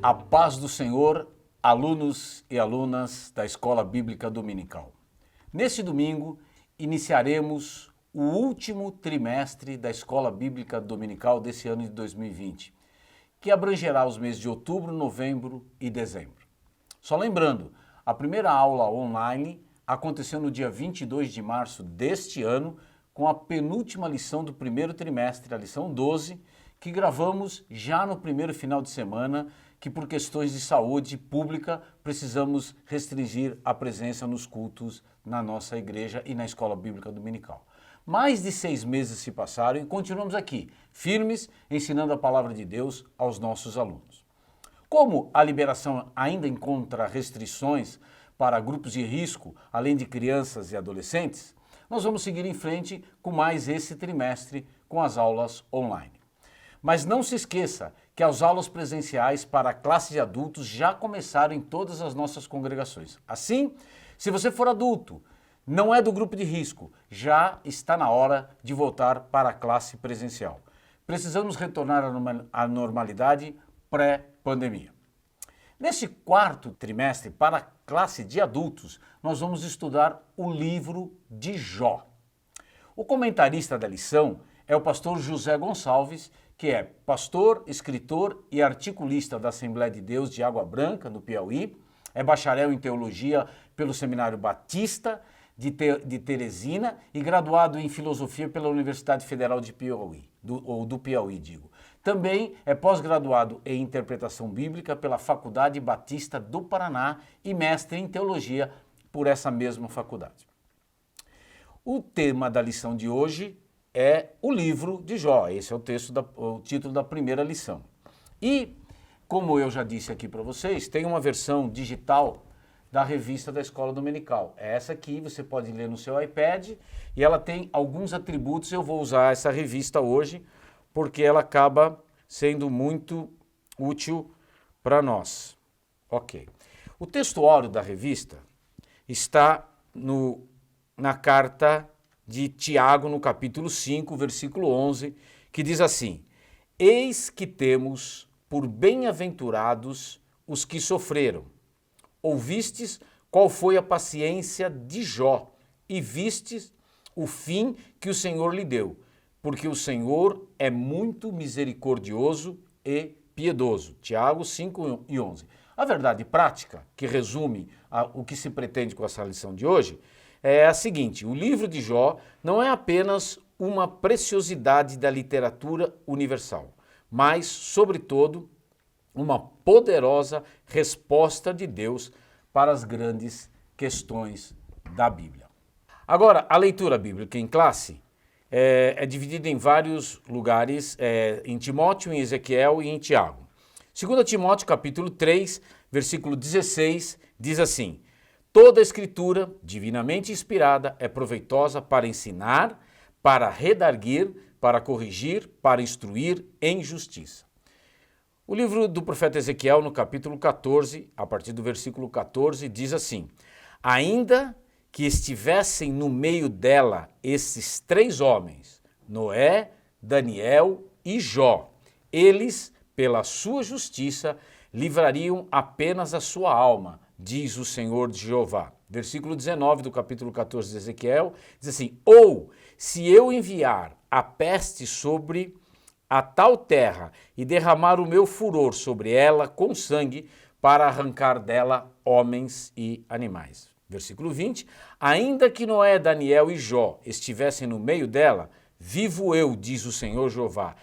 A paz do Senhor, alunos e alunas da Escola Bíblica Dominical. Neste domingo, iniciaremos o último trimestre da Escola Bíblica Dominical desse ano de 2020, que abrangerá os meses de outubro, novembro e dezembro. Só lembrando, a primeira aula online aconteceu no dia 22 de março deste ano, com a penúltima lição do primeiro trimestre, a lição 12, que gravamos já no primeiro final de semana, que por questões de saúde pública precisamos restringir a presença nos cultos na nossa igreja e na Escola Bíblica Dominical. Mais de 6 meses se passaram e continuamos aqui, firmes, ensinando a palavra de Deus aos nossos alunos. Como a liberação ainda encontra restrições para grupos de risco, além de crianças e adolescentes, nós vamos seguir em frente com mais esse trimestre com as aulas online. Mas não se esqueça que as aulas presenciais para a classe de adultos já começaram em todas as nossas congregações. Assim, se você for adulto, não é do grupo de risco, já está na hora de voltar para a classe presencial. Precisamos retornar à normalidade pré-pandemia. Neste quarto trimestre, para a classe de adultos, nós vamos estudar o livro de Jó. O comentarista da lição é o pastor José Gonçalves, que é pastor, escritor e articulista da Assembleia de Deus de Água Branca, no Piauí, é bacharel em teologia pelo Seminário Batista de Teresina e graduado em filosofia pela Universidade Federal de Piauí, do Piauí, digo. Também é pós-graduado em interpretação bíblica pela Faculdade Batista do Paraná e mestre em teologia por essa mesma faculdade. O tema da lição de hoje é o livro de Jó. Esse é o título da primeira lição. E, como eu já disse aqui para vocês, tem uma versão digital da revista da Escola Dominical. É essa aqui, você pode ler no seu iPad e ela tem alguns atributos. Eu vou usar essa revista hoje porque ela acaba sendo muito útil para nós. Ok. O textuário da revista está na carta de Tiago, no capítulo 5, versículo 11, que diz assim: Eis que temos por bem-aventurados os que sofreram. Ouvistes qual foi a paciência de Jó, e vistes o fim que o Senhor lhe deu, porque o Senhor é muito misericordioso e piedoso. Tiago 5 e 11. A verdade prática, que resume o que se pretende com essa lição de hoje, é a seguinte: o livro de Jó não é apenas uma preciosidade da literatura universal, mas, sobretudo, uma poderosa resposta de Deus para as grandes questões da Bíblia. Agora, a leitura bíblica em classe é dividida em vários lugares, em Timóteo, em Ezequiel e em Tiago. 2 Timóteo, capítulo 3, versículo 16, diz assim: Toda a escritura, divinamente inspirada, é proveitosa para ensinar, para redarguir, para corrigir, para instruir em justiça. O livro do profeta Ezequiel, no capítulo 14, a partir do versículo 14, diz assim: Ainda que estivessem no meio dela esses 3 homens, Noé, Daniel e Jó, eles, pela sua justiça, livrariam apenas a sua alma, diz o Senhor de Jeová. Versículo 19 do capítulo 14 de Ezequiel, diz assim: Ou, se eu enviar a peste sobre a tal terra e derramar o meu furor sobre ela com sangue, para arrancar dela homens e animais. Versículo 20, ainda que Noé, Daniel e Jó estivessem no meio dela, vivo eu, diz o Senhor Jeová,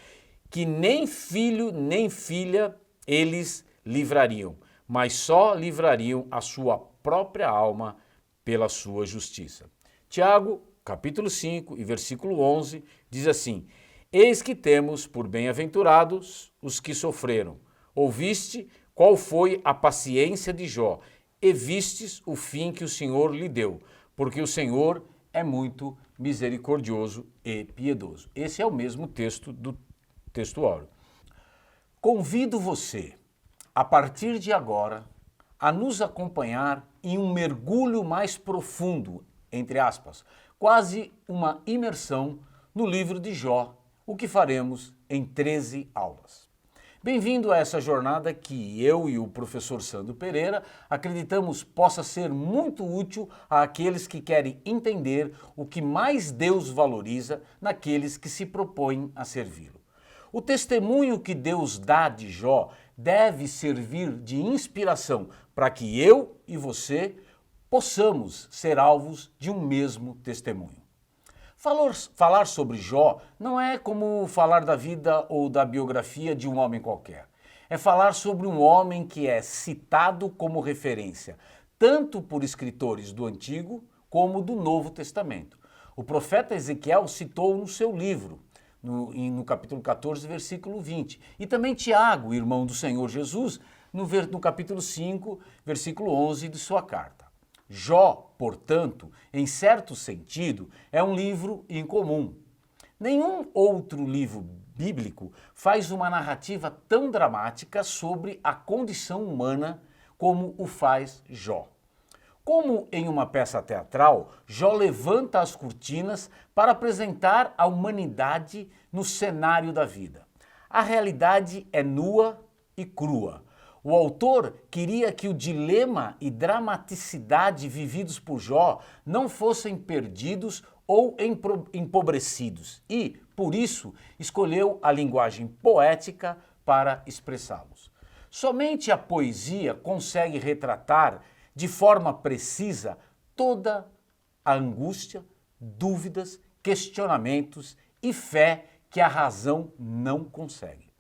que nem filho nem filha eles livrariam, mas só livrariam a sua própria alma pela sua justiça. Tiago, capítulo 5 e versículo 11, diz assim: Eis que temos por bem-aventurados os que sofreram. Ouviste qual foi a paciência de Jó, e vistes o fim que o Senhor lhe deu, porque o Senhor é muito misericordioso e piedoso. Esse é o mesmo texto do textuário. Convido você, a partir de agora, a nos acompanhar em um mergulho mais profundo, entre aspas, quase uma imersão no livro de Jó, o que faremos em 13 aulas. Bem-vindo a essa jornada que eu e o professor Sandro Pereira acreditamos possa ser muito útil àqueles que querem entender o que mais Deus valoriza naqueles que se propõem a servi-lo. O testemunho que Deus dá de Jó deve servir de inspiração para que eu e você possamos ser alvos de um mesmo testemunho. Falar sobre Jó não é como falar da vida ou da biografia de um homem qualquer. É falar sobre um homem que é citado como referência, tanto por escritores do Antigo como do Novo Testamento. O profeta Ezequiel citou no seu livro, no capítulo 14, versículo 20. E também Tiago, irmão do Senhor Jesus, no capítulo 5, versículo 11 de sua carta. Jó, portanto, em certo sentido, é um livro incomum. Nenhum outro livro bíblico faz uma narrativa tão dramática sobre a condição humana como o faz Jó. Como em uma peça teatral, Jó levanta as cortinas para apresentar a humanidade no cenário da vida. A realidade é nua e crua. O autor queria que o dilema e dramaticidade vividos por Jó não fossem perdidos ou empobrecidos e, por isso, escolheu a linguagem poética para expressá-los. Somente a poesia consegue retratar de forma precisa toda a angústia, dúvidas, questionamentos e fé que a razão não consegue.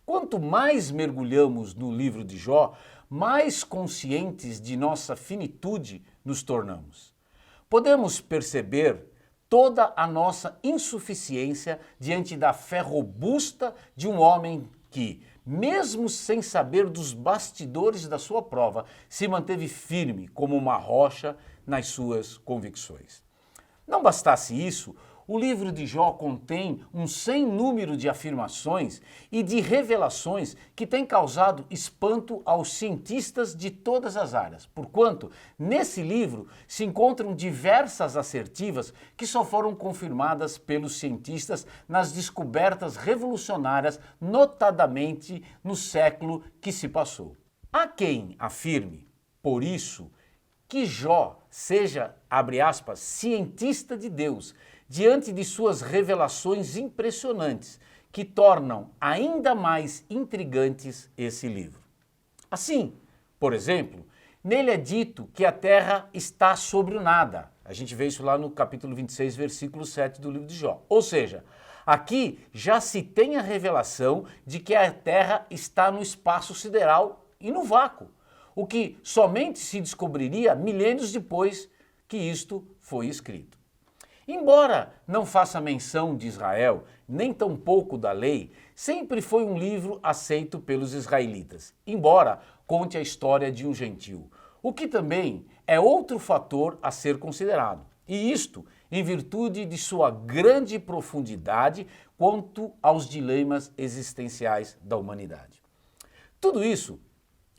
Quanto mais mergulhamos no livro de Jó, mais conscientes de nossa finitude nos tornamos. Podemos perceber toda a nossa insuficiência diante da fé robusta de um homem que, mesmo sem saber dos bastidores da sua prova, se manteve firme como uma rocha nas suas convicções. Não bastasse isso, o livro de Jó contém um sem número de afirmações e de revelações que têm causado espanto aos cientistas de todas as áreas, porquanto nesse livro se encontram diversas assertivas que só foram confirmadas pelos cientistas nas descobertas revolucionárias, notadamente no século que se passou. Há quem afirme, por isso, que Jó seja, abre aspas, cientista de Deus, diante de suas revelações impressionantes, que tornam ainda mais intrigantes esse livro. Assim, por exemplo, nele é dito que a terra está sobre o nada. A gente vê isso lá no capítulo 26, versículo 7 do livro de Jó. Ou seja, aqui já se tem a revelação de que a terra está no espaço sideral e no vácuo, o que somente se descobriria milênios depois que isto foi escrito. Embora não faça menção de Israel, nem tampouco da lei, sempre foi um livro aceito pelos israelitas, embora conte a história de um gentio, o que também é outro fator a ser considerado, e isto em virtude de sua grande profundidade quanto aos dilemas existenciais da humanidade. Tudo isso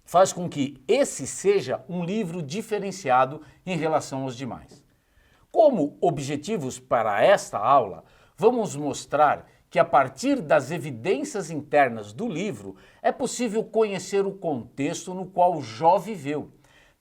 faz com que esse seja um livro diferenciado em relação aos demais. Como objetivos para esta aula, vamos mostrar que a partir das evidências internas do livro é possível conhecer o contexto no qual Jó viveu.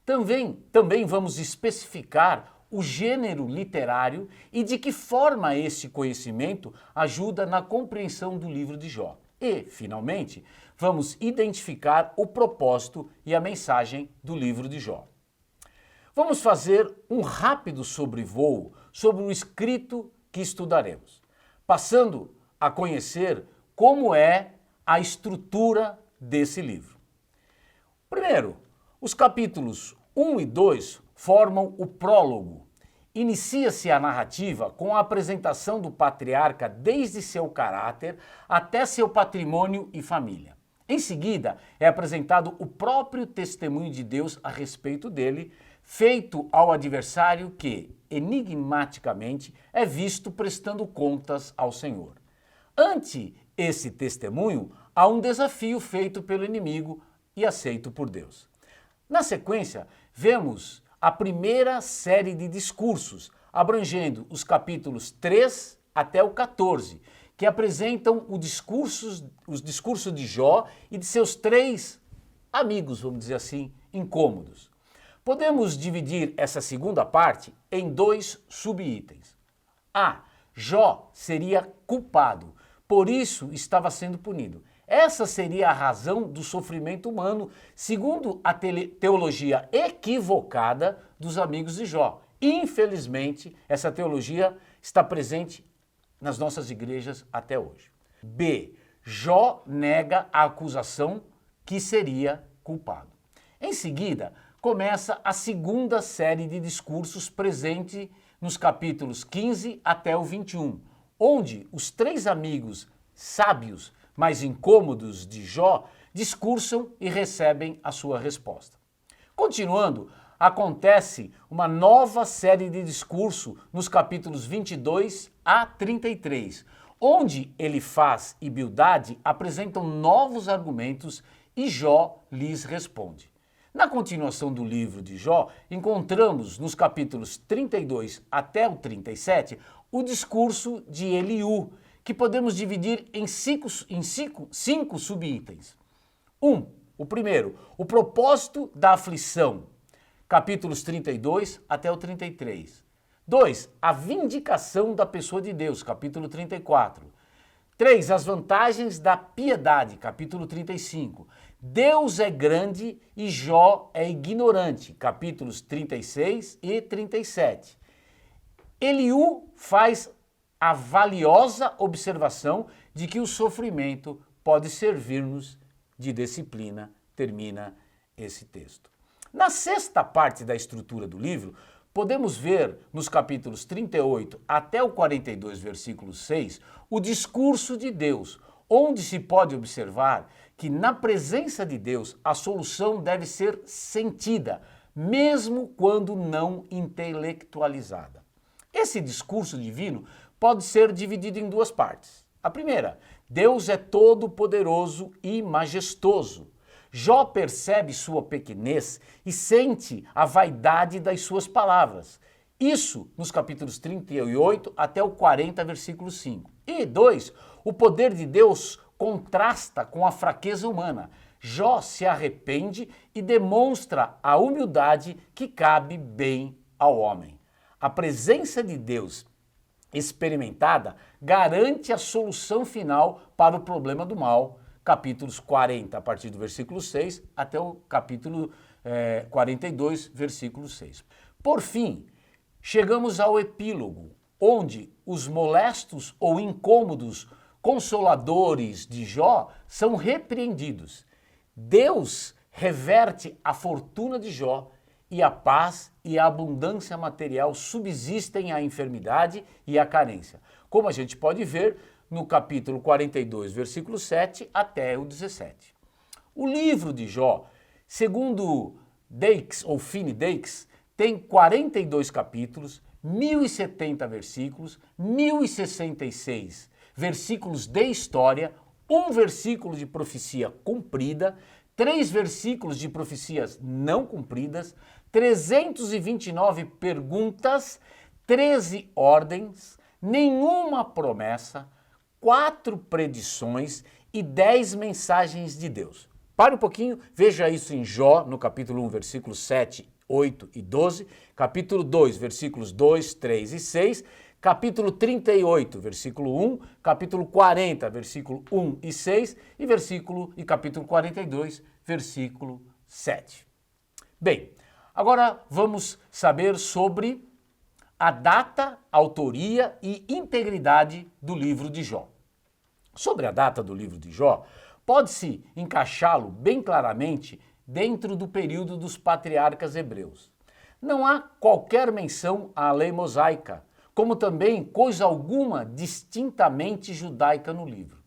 Também vamos especificar o gênero literário e de que forma esse conhecimento ajuda na compreensão do livro de Jó. E, finalmente, vamos identificar o propósito e a mensagem do livro de Jó. Vamos fazer um rápido sobrevoo sobre o escrito que estudaremos, passando a conhecer como é a estrutura desse livro. Primeiro, os capítulos 1 e 2 formam o prólogo. Inicia-se a narrativa com a apresentação do patriarca desde seu caráter até seu patrimônio e família. Em seguida, é apresentado o próprio testemunho de Deus a respeito dele, feito ao adversário que, enigmaticamente, é visto prestando contas ao Senhor. Ante esse testemunho, há um desafio feito pelo inimigo e aceito por Deus. Na sequência, vemos a primeira série de discursos, abrangendo os capítulos 3 até o 14, que apresentam os discursos de Jó e de seus 3 amigos, vamos dizer assim, incômodos. Podemos dividir essa segunda parte em 2 subitens. A. Jó seria culpado, por isso estava sendo punido. Essa seria a razão do sofrimento humano, segundo a teologia equivocada dos amigos de Jó. Infelizmente, essa teologia está presente nas nossas igrejas até hoje. B. Jó nega a acusação que seria culpado. Em seguida, começa a segunda série de discursos presente nos capítulos 15 até o 21, onde os 3 amigos sábios, mais incômodos de Jó, discursam e recebem a sua resposta. Continuando, acontece uma nova série de discurso nos capítulos 22 a 33, onde Elifaz e Bildade apresentam novos argumentos e Jó lhes responde. Na continuação do livro de Jó, encontramos nos capítulos 32 até o 37 o discurso de Eliú, que podemos dividir em 5 subitens. O primeiro, o propósito da aflição, capítulos 32 até o 33. 2, a vindicação da pessoa de Deus, capítulo 34. 3, as vantagens da piedade, capítulo 35. Deus é grande e Jó é ignorante, capítulos 36 e 37. Eliú faz a valiosa observação de que o sofrimento pode servir-nos de disciplina, termina esse texto. Na sexta parte da estrutura do livro, podemos ver nos capítulos 38 até o 42, versículo 6, o discurso de Deus, onde se pode observar que na presença de Deus a solução deve ser sentida, mesmo quando não intelectualizada. Esse discurso divino pode ser dividido em 2 partes. A primeira, Deus é todo-poderoso e majestoso. Jó percebe sua pequenez e sente a vaidade das suas palavras. Isso nos capítulos 38 até o 40, versículo 5. E 2, o poder de Deus contrasta com a fraqueza humana. Jó se arrepende e demonstra a humildade que cabe bem ao homem. A presença de Deus experimentada garante a solução final para o problema do mal, capítulos 40, a partir do versículo 6, até o capítulo 42, versículo 6. Por fim, chegamos ao epílogo, onde os molestos ou incômodos consoladores de Jó são repreendidos. Deus reverte a fortuna de Jó e a paz e a abundância material subsistem à enfermidade e à carência, como a gente pode ver no capítulo 42, versículo 7 até o 17. O livro de Jó, segundo Deix ou Finney Deix, tem 42 capítulos, 1070 versículos, 1066 versículos de história, 1 versículo de profecia cumprida, 3 versículos de profecias não cumpridas, 329 perguntas, 13 ordens, nenhuma promessa, 4 predições e 10 mensagens de Deus. Pare um pouquinho, veja isso em Jó, no capítulo 1, versículos 7, 8 e 12, capítulo 2, versículos 2, 3 e 6, capítulo 38, versículo 1, capítulo 40, versículo 1 e 6 e capítulo 42, versículo 7. Bem, agora vamos saber sobre a data, autoria e integridade do livro de Jó. Sobre a data do livro de Jó, pode-se encaixá-lo bem claramente dentro do período dos patriarcas hebreus. Não há qualquer menção à lei mosaica, como também coisa alguma distintamente judaica no livro.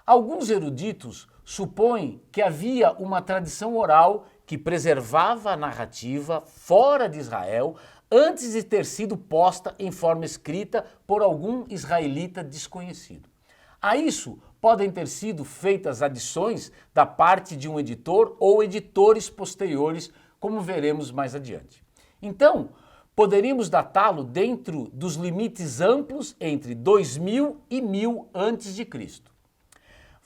Alguns eruditos supõem que havia uma tradição oral que preservava a narrativa fora de Israel antes de ter sido posta em forma escrita por algum israelita desconhecido. A isso podem ter sido feitas adições da parte de um editor ou editores posteriores, como veremos mais adiante. Então, poderíamos datá-lo dentro dos limites amplos entre 2000 e 1000 a.C.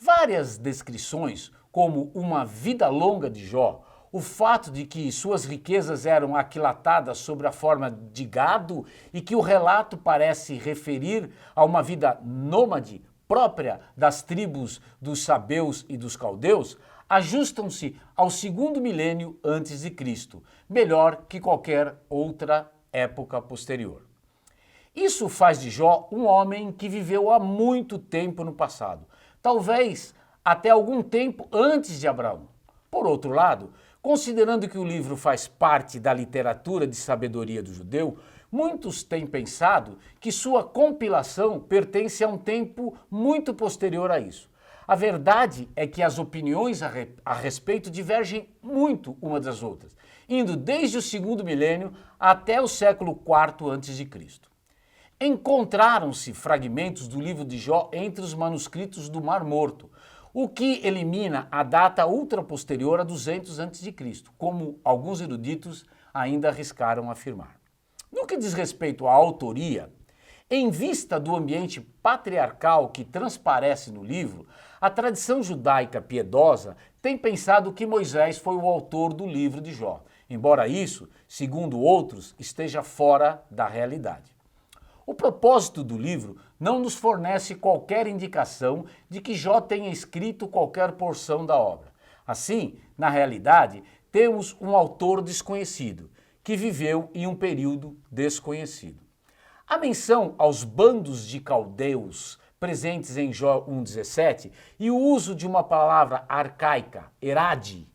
Várias descrições, como uma vida longa de Jó, o fato de que suas riquezas eram aquilatadas sob a forma de gado e que o relato parece referir a uma vida nômade própria das tribos dos sabeus e dos caldeus, ajustam-se ao segundo milênio antes de Cristo, melhor que qualquer outra época posterior. Isso faz de Jó um homem que viveu há muito tempo no passado, talvez até algum tempo antes de Abraão. Por outro lado, considerando que o livro faz parte da literatura de sabedoria do judeu, muitos têm pensado que sua compilação pertence a um tempo muito posterior a isso. A verdade é que as opiniões a respeito divergem muito umas das outras, indo desde o segundo milênio até o século IV a.C. Encontraram-se fragmentos do livro de Jó entre os manuscritos do Mar Morto, o que elimina a data ultraposterior a 200 a.C., como alguns eruditos ainda arriscaram afirmar. No que diz respeito à autoria, em vista do ambiente patriarcal que transparece no livro, a tradição judaica piedosa tem pensado que Moisés foi o autor do livro de Jó, embora isso, segundo outros, esteja fora da realidade. O propósito do livro não nos fornece qualquer indicação de que Jó tenha escrito qualquer porção da obra. Assim, na realidade, temos um autor desconhecido, que viveu em um período desconhecido. A menção aos bandos de caldeus presentes em Jó 1,17 e o uso de uma palavra arcaica, erade,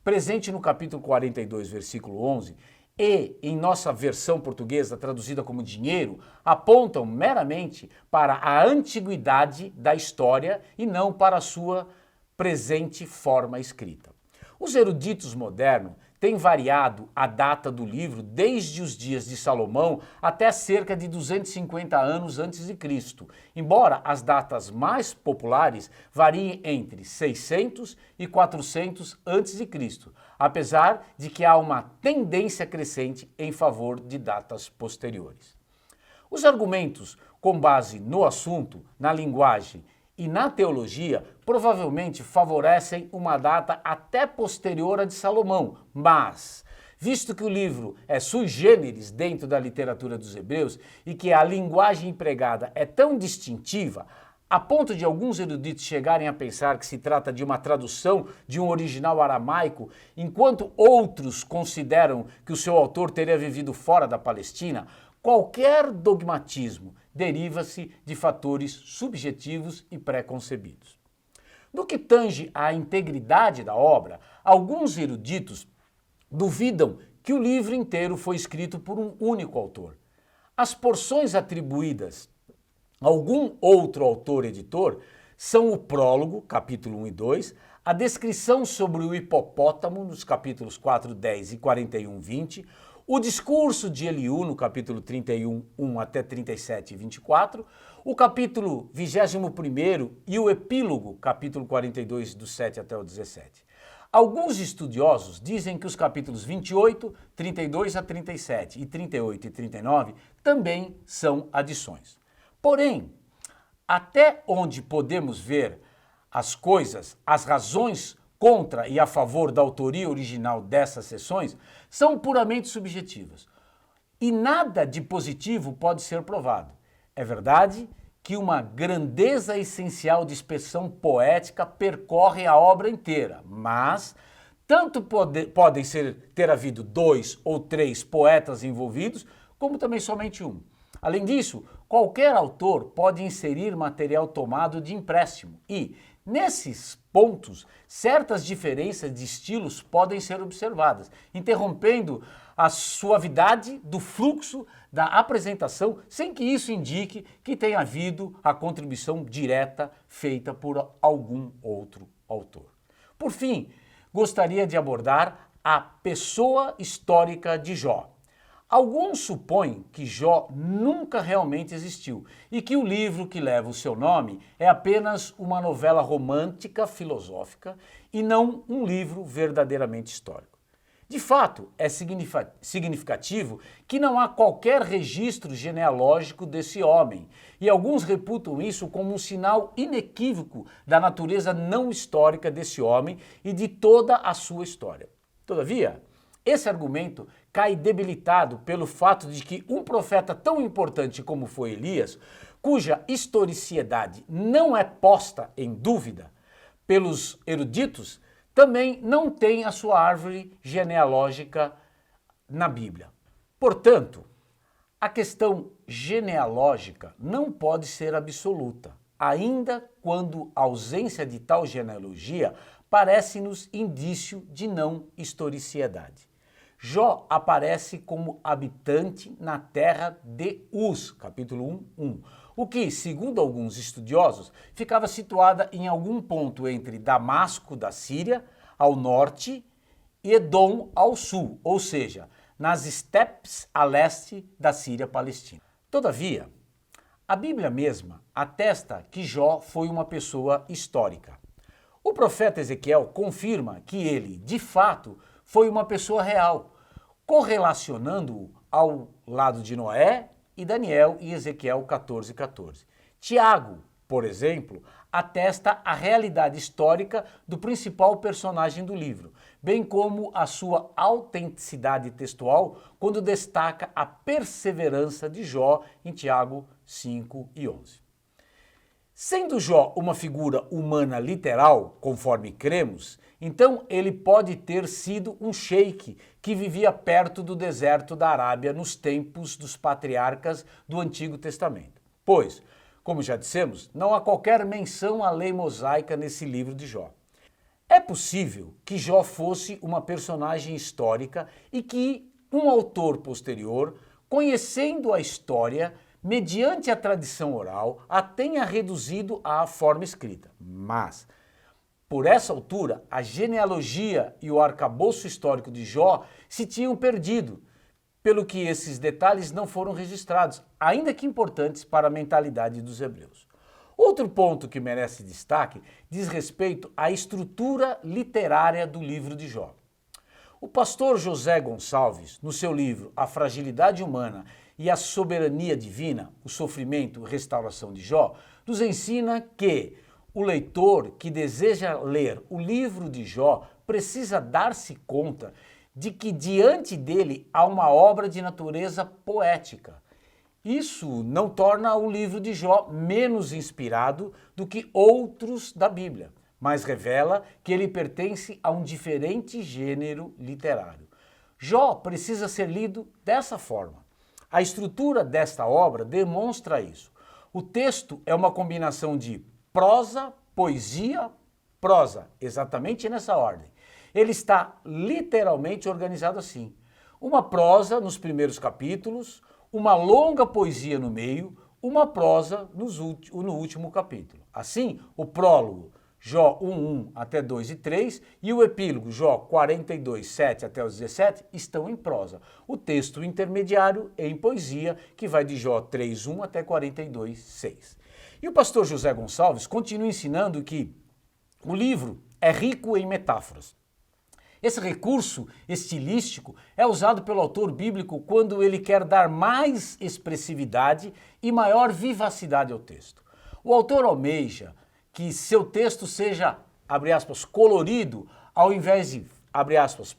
presente no capítulo 42, versículo 11, e, em nossa versão portuguesa traduzida como dinheiro, apontam meramente para a antiguidade da história e não para a sua presente forma escrita. Os eruditos modernos têm variado a data do livro desde os dias de Salomão até cerca de 250 anos antes de Cristo, embora as datas mais populares variem entre 600 e 400 antes de Cristo, apesar de que há uma tendência crescente em favor de datas posteriores. Os argumentos com base no assunto, na linguagem e na teologia provavelmente favorecem uma data até posterior à de Salomão, mas, visto que o livro é sui generis dentro da literatura dos hebreus e que a linguagem empregada é tão distintiva, a ponto de alguns eruditos chegarem a pensar que se trata de uma tradução de um original aramaico, enquanto outros consideram que o seu autor teria vivido fora da Palestina, qualquer dogmatismo deriva-se de fatores subjetivos e pré-concebidos. No que tange à integridade da obra, alguns eruditos duvidam que o livro inteiro foi escrito por um único autor. As porções atribuídas a algum outro autor-editor são o prólogo, capítulo 1 e 2, a descrição sobre o hipopótamo, nos capítulos 4, 10 e 41, 20, o discurso de Eliú, no capítulo 31, 1 até 37 e 24, o capítulo 21º e o epílogo, capítulo 42, do 7 até o 17. Alguns estudiosos dizem que os capítulos 28, 32 a 37 e 38 e 39 também são adições. Porém, até onde podemos ver as coisas, as razões contra e a favor da autoria original dessas seções são puramente subjetivas. E nada de positivo pode ser provado. É verdade que uma grandeza essencial de expressão poética percorre a obra inteira, mas tanto podem ter havido 2 ou 3 poetas envolvidos, como também somente um. Além disso, qualquer autor pode inserir material tomado de empréstimo e, nesses pontos, certas diferenças de estilos podem ser observadas, interrompendo a suavidade do fluxo da apresentação, sem que isso indique que tenha havido a contribuição direta feita por algum outro autor. Por fim, gostaria de abordar a pessoa histórica de Jó. Alguns supõem que Jó nunca realmente existiu e que o livro que leva o seu nome é apenas uma novela romântica filosófica e não um livro verdadeiramente histórico. De fato, é significativo que não há qualquer registro genealógico desse homem, e alguns reputam isso como um sinal inequívoco da natureza não histórica desse homem e de toda a sua história. Todavia, esse argumento cai debilitado pelo fato de que um profeta tão importante como foi Elias, cuja historicidade não é posta em dúvida pelos eruditos, também não tem a sua árvore genealógica na Bíblia. Portanto, a questão genealógica não pode ser absoluta, ainda quando a ausência de tal genealogia parece-nos indício de não historicidade. Jó aparece como habitante na terra de Uz, capítulo 1:1, o que, segundo alguns estudiosos, ficava situada em algum ponto entre Damasco, da Síria, ao norte, e Edom, ao sul, ou seja, nas estepes a leste da Síria-Palestina. Todavia, a Bíblia mesma atesta que Jó foi uma pessoa histórica. O profeta Ezequiel confirma que ele, de fato, foi uma pessoa real, correlacionando-o ao lado de Noé e Daniel e Ezequiel 14:14. Tiago, por exemplo, atesta a realidade histórica do principal personagem do livro, bem como a sua autenticidade textual quando destaca a perseverança de Jó em Tiago 5:11. Sendo Jó uma figura humana literal, conforme cremos, então ele pode ter sido um sheik que vivia perto do deserto da Arábia nos tempos dos patriarcas do Antigo Testamento. Pois, como já dissemos, não há qualquer menção à lei mosaica nesse livro de Jó. É possível que Jó fosse uma personagem histórica e que um autor posterior, conhecendo a história, mediante a tradição oral, a tenha reduzido à forma escrita. Mas, por essa altura, a genealogia e o arcabouço histórico de Jó se tinham perdido, pelo que esses detalhes não foram registrados, ainda que importantes para a mentalidade dos hebreus. Outro ponto que merece destaque diz respeito à estrutura literária do livro de Jó. O pastor José Gonçalves, no seu livro A Fragilidade Humana e a Soberania Divina, o Sofrimento e Restauração de Jó, nos ensina que o leitor que deseja ler o livro de Jó precisa dar-se conta de que diante dele há uma obra de natureza poética. Isso não torna o livro de Jó menos inspirado do que outros da Bíblia, mas revela que ele pertence a um diferente gênero literário. Jó precisa ser lido dessa forma. A estrutura desta obra demonstra isso. O texto é uma combinação de prosa, poesia, prosa, exatamente nessa ordem. Ele está literalmente organizado assim. Uma prosa nos primeiros capítulos, uma longa poesia no meio, uma prosa no último capítulo. Assim, o prólogo, Jó 1:1 até 2:3, e o epílogo, Jó 42:7 até os 17, estão em prosa. O texto intermediário é em poesia, que vai de Jó 3:1 até 42:6. E o pastor José Gonçalves continua ensinando que o livro é rico em metáforas. Esse recurso estilístico é usado pelo autor bíblico quando ele quer dar mais expressividade e maior vivacidade ao texto. O autor almeja que seu texto seja, abre aspas, colorido, ao invés de, abre aspas,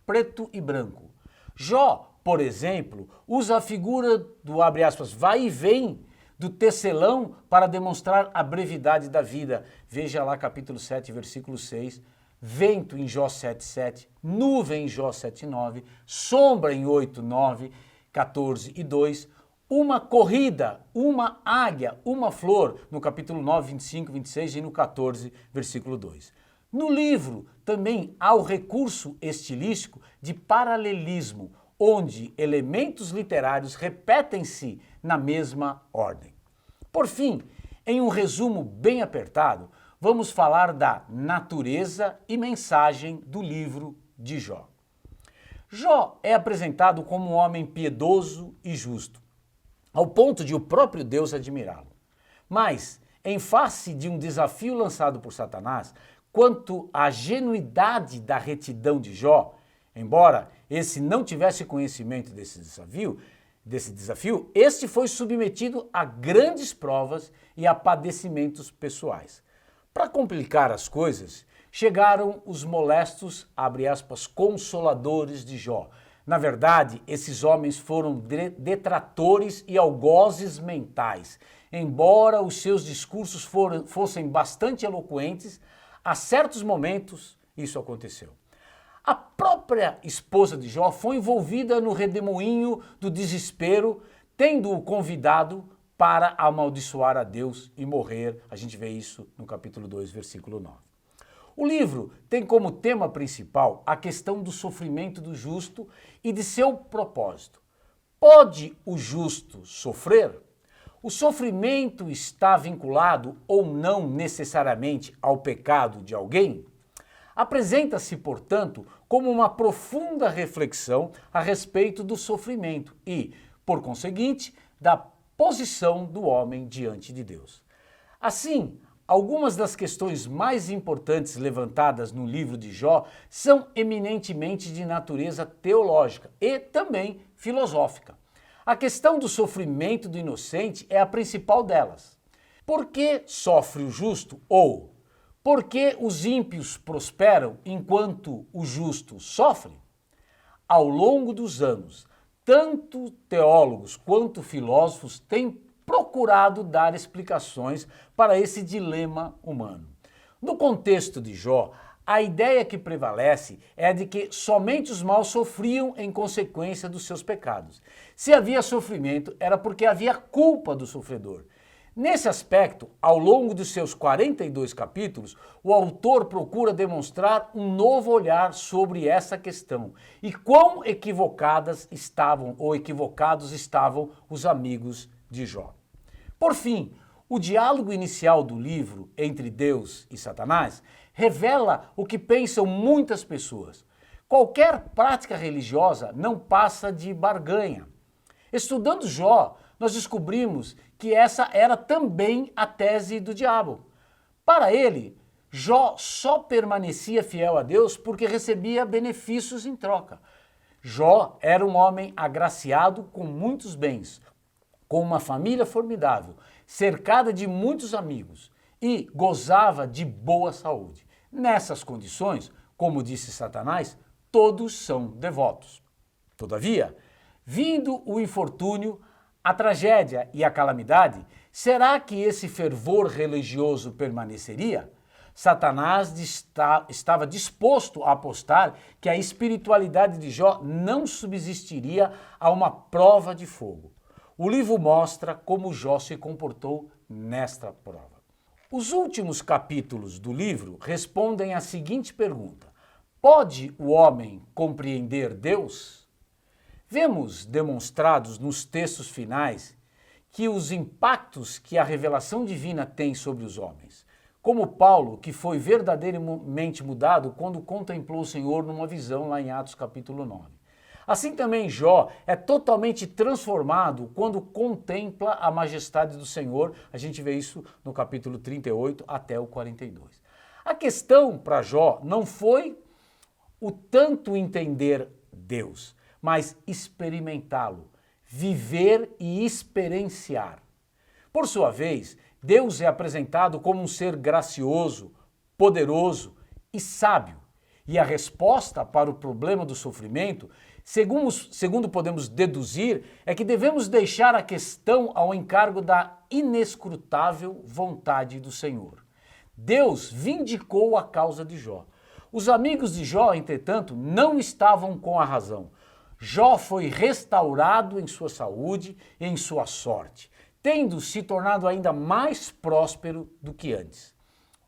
preto e branco. Jó, por exemplo, usa a figura do, abre aspas, vai e vem do tecelão para demonstrar a brevidade da vida. Veja lá capítulo 7, versículo 6. Vento em Jó 7:7, nuvem em Jó 7:9, sombra em 8:9, 14 e 2, uma corrida, uma águia, uma flor, no capítulo 9, 25, 26 e no 14, versículo 2. No livro também há o recurso estilístico de paralelismo, onde elementos literários repetem-se na mesma ordem. Por fim, em um resumo bem apertado, vamos falar da natureza e mensagem do livro de Jó. Jó é apresentado como um homem piedoso e justo, ao ponto de o próprio Deus admirá-lo. Mas, em face de um desafio lançado por Satanás, quanto à genuidade da retidão de Jó, Embora esse não tivesse conhecimento desse desafio, este foi submetido a grandes provas e a padecimentos pessoais. Para complicar as coisas, chegaram os molestos, abre aspas, consoladores de Jó. Na verdade, esses homens foram detratores e algozes mentais. Embora os seus discursos fossem bastante eloquentes, a certos momentos isso aconteceu. A própria esposa de Jó foi envolvida no redemoinho do desespero, tendo-o convidado para amaldiçoar a Deus e morrer. A gente vê isso no capítulo 2, versículo 9. O livro tem como tema principal a questão do sofrimento do justo e de seu propósito. Pode o justo sofrer? O sofrimento está vinculado ou não necessariamente ao pecado de alguém? Apresenta-se, portanto, como uma profunda reflexão a respeito do sofrimento e, por conseguinte, da posição do homem diante de Deus. Assim, algumas das questões mais importantes levantadas no livro de Jó são eminentemente de natureza teológica e também filosófica. A questão do sofrimento do inocente é a principal delas. Por que sofre o justo? Ou por que os ímpios prosperam enquanto o justo sofre? Ao longo dos anos, tanto teólogos quanto filósofos têm procurado dar explicações para esse dilema humano. No contexto de Jó, a ideia que prevalece é a de que somente os maus sofriam em consequência dos seus pecados. Se havia sofrimento, era porque havia culpa do sofredor. Nesse aspecto, ao longo dos seus 42 capítulos, o autor procura demonstrar um novo olhar sobre essa questão e quão equivocados estavam os amigos de Jó. Por fim, o diálogo inicial do livro entre Deus e Satanás revela o que pensam muitas pessoas. Qualquer prática religiosa não passa de barganha. Estudando Jó, nós descobrimos que essa era também a tese do diabo. Para ele, Jó só permanecia fiel a Deus porque recebia benefícios em troca. Jó era um homem agraciado com muitos bens, com uma família formidável, cercada de muitos amigos e gozava de boa saúde. Nessas condições, como disse Satanás, todos são devotos. Todavia, vindo o infortúnio, a tragédia e a calamidade, será que esse fervor religioso permaneceria? Satanás estava disposto a apostar que a espiritualidade de Jó não subsistiria a uma prova de fogo. O livro mostra como Jó se comportou nesta prova. Os últimos capítulos do livro respondem à seguinte pergunta: pode o homem compreender Deus? Vemos demonstrados nos textos finais que os impactos que a revelação divina tem sobre os homens, como Paulo, que foi verdadeiramente mudado quando contemplou o Senhor numa visão lá em Atos capítulo 9. Assim também Jó é totalmente transformado quando contempla a majestade do Senhor. A gente vê isso no capítulo 38 até o 42. A questão para Jó não foi o tanto entender Deus, mas experimentá-lo, viver e experienciar. Por sua vez, Deus é apresentado como um ser gracioso, poderoso e sábio. E a resposta para o problema do sofrimento, segundo podemos deduzir, é que devemos deixar a questão ao encargo da inescrutável vontade do Senhor. Deus vindicou a causa de Jó. Os amigos de Jó, entretanto, não estavam com a razão. Jó foi restaurado em sua saúde e em sua sorte, tendo se tornado ainda mais próspero do que antes.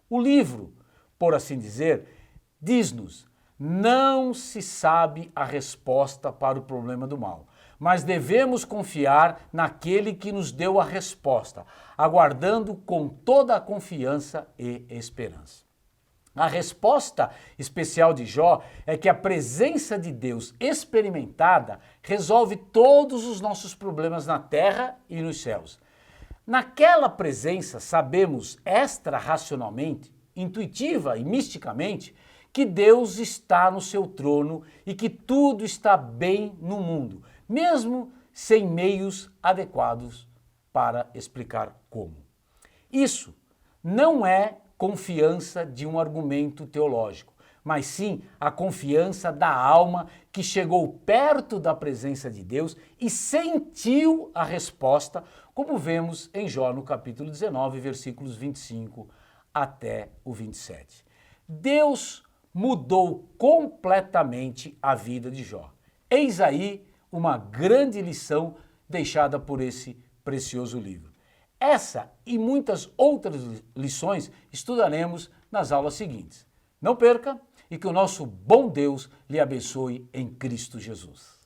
O livro, por assim dizer, diz-nos: não se sabe a resposta para o problema do mal, mas devemos confiar naquele que nos deu a resposta, aguardando com toda a confiança e esperança. A resposta especial de Jó é que a presença de Deus experimentada resolve todos os nossos problemas na terra e nos céus. Naquela presença, sabemos extra-racionalmente, intuitiva e misticamente, que Deus está no seu trono e que tudo está bem no mundo, mesmo sem meios adequados para explicar como. Isso não é confiança de um argumento teológico, mas sim a confiança da alma que chegou perto da presença de Deus e sentiu a resposta, como vemos em Jó no capítulo 19, versículos 25 até o 27. Deus mudou completamente a vida de Jó. Eis aí uma grande lição deixada por esse precioso livro. Essa e muitas outras lições estudaremos nas aulas seguintes. Não perca e que o nosso bom Deus lhe abençoe em Cristo Jesus.